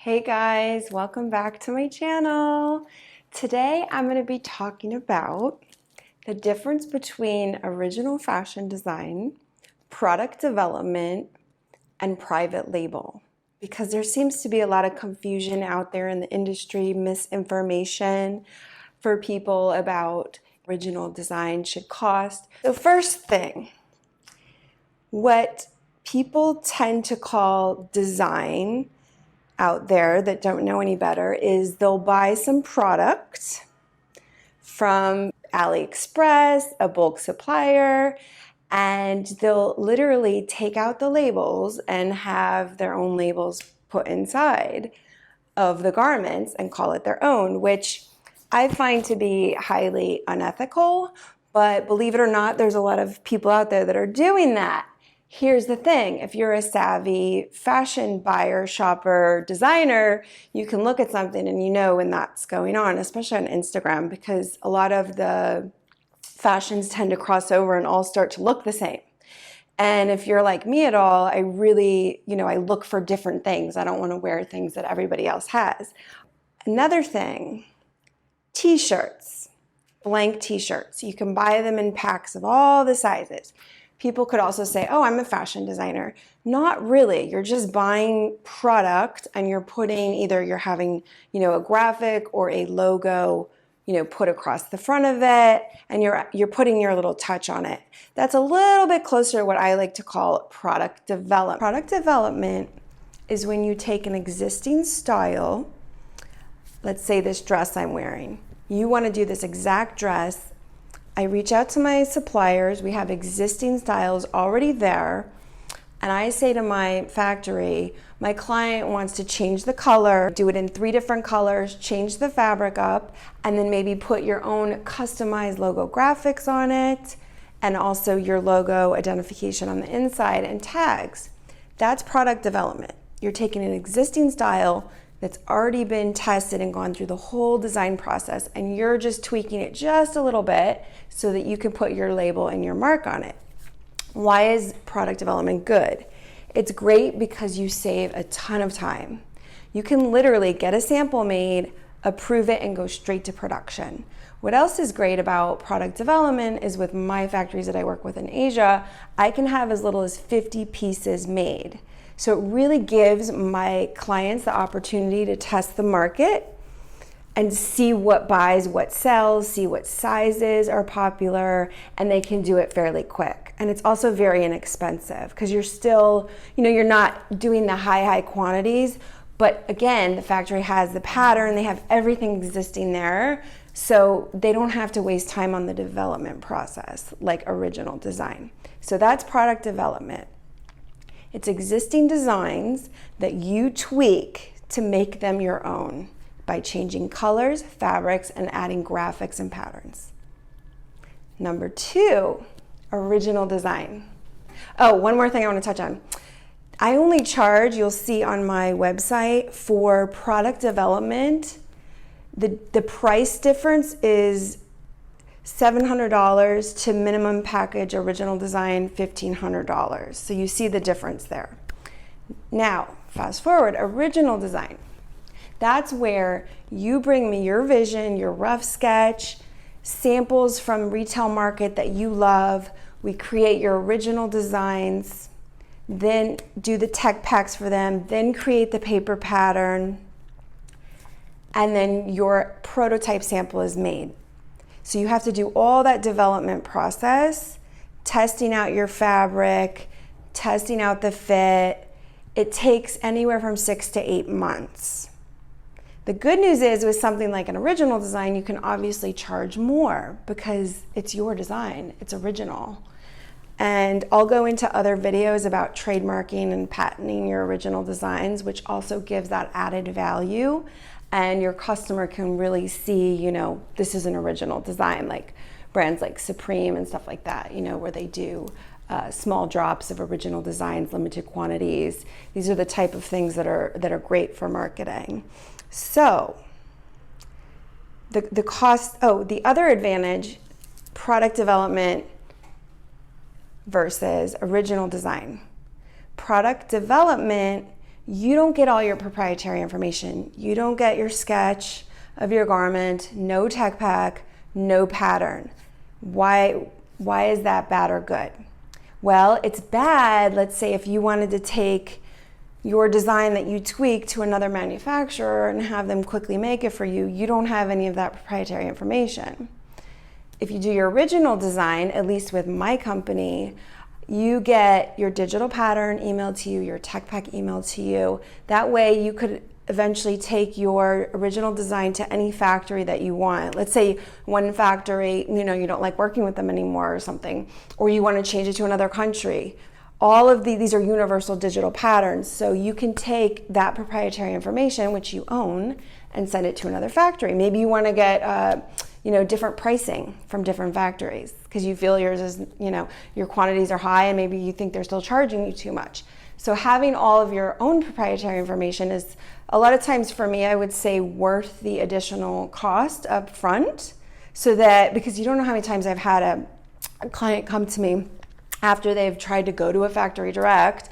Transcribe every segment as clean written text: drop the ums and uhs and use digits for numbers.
Hey guys, welcome back to my channel. Today I'm going to be talking about the difference between original fashion design, product development, and private label. Because there seems to be a lot of confusion out there in the industry, misinformation for people about original design should cost. So first thing, what people tend to call design out there that don't know any better is they'll buy some product from AliExpress, a bulk supplier, and they'll literally take out the labels and have their own labels put inside of the garments and call it their own, which I find to be highly unethical. But believe it or not, there's a lot of people out there that are doing that. Here's the thing, if you're a savvy fashion buyer, shopper, designer, you can look at something and you know when that's going on, especially on Instagram, because a lot of the fashions tend to cross over and all start to look the same. And if you're like me at all, I really, I look for different things. I don't want to wear things that everybody else has. Another thing, t-shirts, blank t-shirts. You can buy them in packs of all the sizes. People could also say, oh, I'm a fashion designer. Not really. You're just buying product and you're putting you're having, a graphic or a logo, put across the front of it, and you're putting your little touch on it. That's a little bit closer to what I like to call product development. Product development is when you take an existing style, let's say this dress I'm wearing. You want to do this exact dress. I reach out to my suppliers. We have existing styles already there. And I say to my factory, my client wants to change the color, do it in 3 different colors, change the fabric up, and then maybe put your own customized logo graphics on it, and also your logo identification on the inside and tags. That's product development. You're taking an existing style that's already been tested and gone through the whole design process, and you're just tweaking it just a little bit so that you can put your label and your mark on it. Why is product development good? It's great because you save a ton of time. You can literally get a sample made, approve it, and go straight to production. What else is great about product development is with my factories that I work with in Asia, I can have as little as 50 pieces made. So it really gives my clients the opportunity to test the market and see what buys, what sells, see what sizes are popular, and they can do it fairly quick. And it's also very inexpensive because you're still, you're not doing the high quantities, but again, the factory has the pattern, they have everything existing there, so they don't have to waste time on the development process like original design. So that's product development. It's existing designs that you tweak to make them your own by changing colors, fabrics, and adding graphics and patterns. Number 2, original design. Oh, one more thing I want to touch on. I only charge, you'll see on my website, for product development. The price difference is $700 to minimum package original design $1,500. So you see the difference there. Now, fast forward, original design. That's where you bring me your vision, your rough sketch, samples from retail market that you love. We create your original designs, then do the tech packs for them, then create the paper pattern, and then your prototype sample is made. So you have to do all that development process, testing out your fabric, testing out the fit. It takes anywhere from 6 to 8 months. The good news is with something like an original design, you can obviously charge more because it's your design, it's original. And I'll go into other videos about trademarking and patenting your original designs, which also gives that added value. And your customer can really see, this is an original design, like brands like Supreme and stuff like that, where they do small drops of original designs, limited quantities. These are the type of things that are great for marketing. So the cost, the other advantage, product development versus original design. Product development, you don't get all your proprietary information. You don't get your sketch of your garment, no tech pack, no pattern. Why is that bad or good? Well, it's bad, let's say, if you wanted to take your design that you tweak to another manufacturer and have them quickly make it for you. You don't have any of that proprietary information. If you do your original design, at least with my company, you get your digital pattern emailed to you, your tech pack emailed to you. That way you could eventually take your original design to any factory that you want. Let's say one factory, you don't like working with them anymore or something, or you want to change it to another country. All of these are universal digital patterns, so you can take that proprietary information, which you own, and send it to another factory. Maybe you want to get different pricing from different factories because you feel yours is, your quantities are high and maybe you think they're still charging you too much. So having all of your own proprietary information is a lot of times, for me, I would say, worth the additional cost up front, so that, because you don't know how many times I've had a client come to me after they've tried to go to a factory direct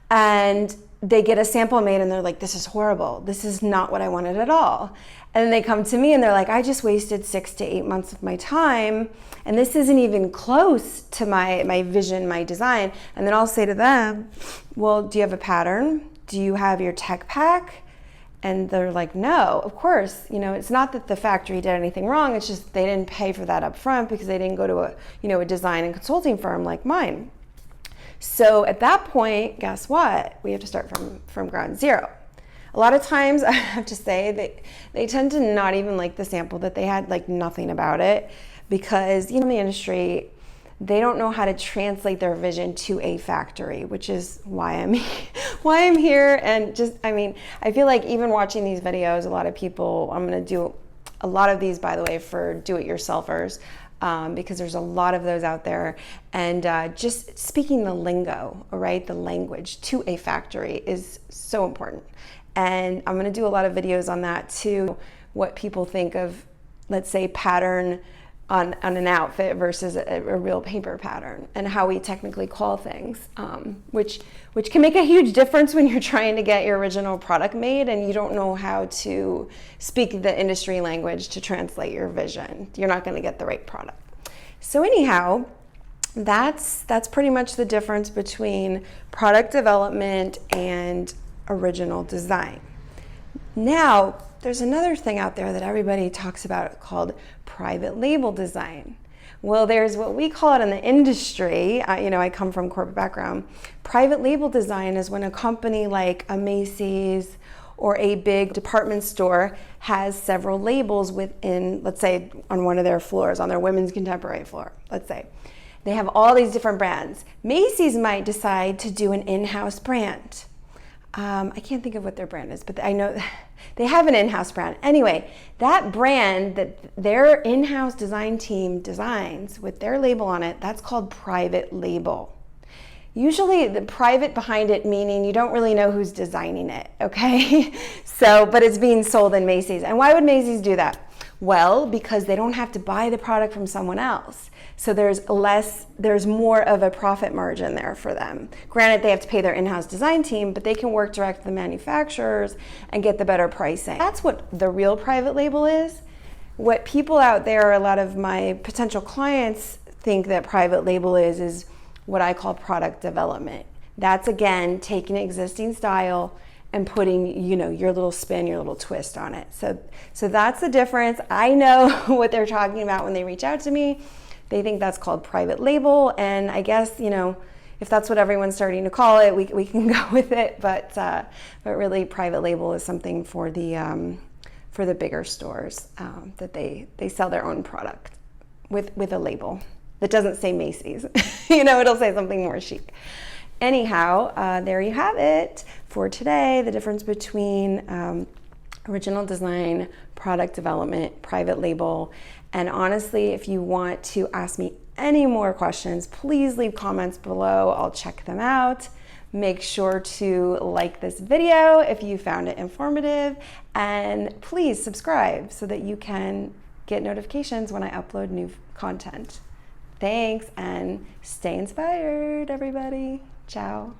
and they get a sample made and they're like, this is horrible. This is not what I wanted at all. And then they come to me and they're like, I just wasted 6 to 8 months of my time and this isn't even close to my vision, my design. And then I'll say to them, well, do you have a pattern? Do you have your tech pack? And they're like, no, of course. It's not that the factory did anything wrong. It's just they didn't pay for that up front because they didn't go to a design and consulting firm like mine. So at that point, guess what? We have to start from ground zero. A lot of times, I have to say, they tend to not even like the sample that they had, like nothing about it, because in the industry, they don't know how to translate their vision to a factory, which is why I'm here. And I feel like even watching these videos, a lot of people, I'm going to do a lot of these, by the way, for do-it-yourselfers, because there's a lot of those out there. And just speaking the lingo, right, the language to a factory is so important. And I'm going to do a lot of videos on that too, what people think of, let's say, pattern on an outfit versus a real paper pattern, and how we technically call things, which can make a huge difference when you're trying to get your original product made and you don't know how to speak the industry language to translate your vision. You're not going to get the right product. So anyhow, that's pretty much the difference between product development and original design. Now, there's another thing out there that everybody talks about called private label design. Well, there's what we call it in the industry. I come from corporate background. Private label design is when a company like a Macy's or a big department store has several labels within, let's say, on one of their floors, on their women's contemporary floor, let's say. They have all these different brands. Macy's might decide to do an in-house brand. I can't think of what their brand is, but I know they have an in-house brand. Anyway, that brand that their in-house design team designs with their label on it, that's called private label. Usually the private behind it meaning you don't really know who's designing it, okay? But it's being sold in Macy's. And why would Macy's do that? Well, because they don't have to buy the product from someone else. So there's more of a profit margin there for them. Granted, they have to pay their in-house design team, but they can work direct with the manufacturers and get the better pricing. That's what the real private label is. What people out there, a lot of my potential clients think that private label is what I call product development. That's, again, taking an existing style and putting, your little spin, your little twist on it. So that's the difference. I know what they're talking about when they reach out to me. They think that's called private label, and I guess, if that's what everyone's starting to call it, we can go with it. But really, private label is something for the bigger stores that they sell their own product with a label that doesn't say Macy's. It'll say something more chic. Anyhow, there you have it for today, the difference between original design, product development, private label. And honestly, if you want to ask me any more questions, please leave comments below. I'll check them out. Make sure to like this video if you found it informative, and please subscribe so that you can get notifications when I upload new content. Thanks, and stay inspired, everybody. Ciao.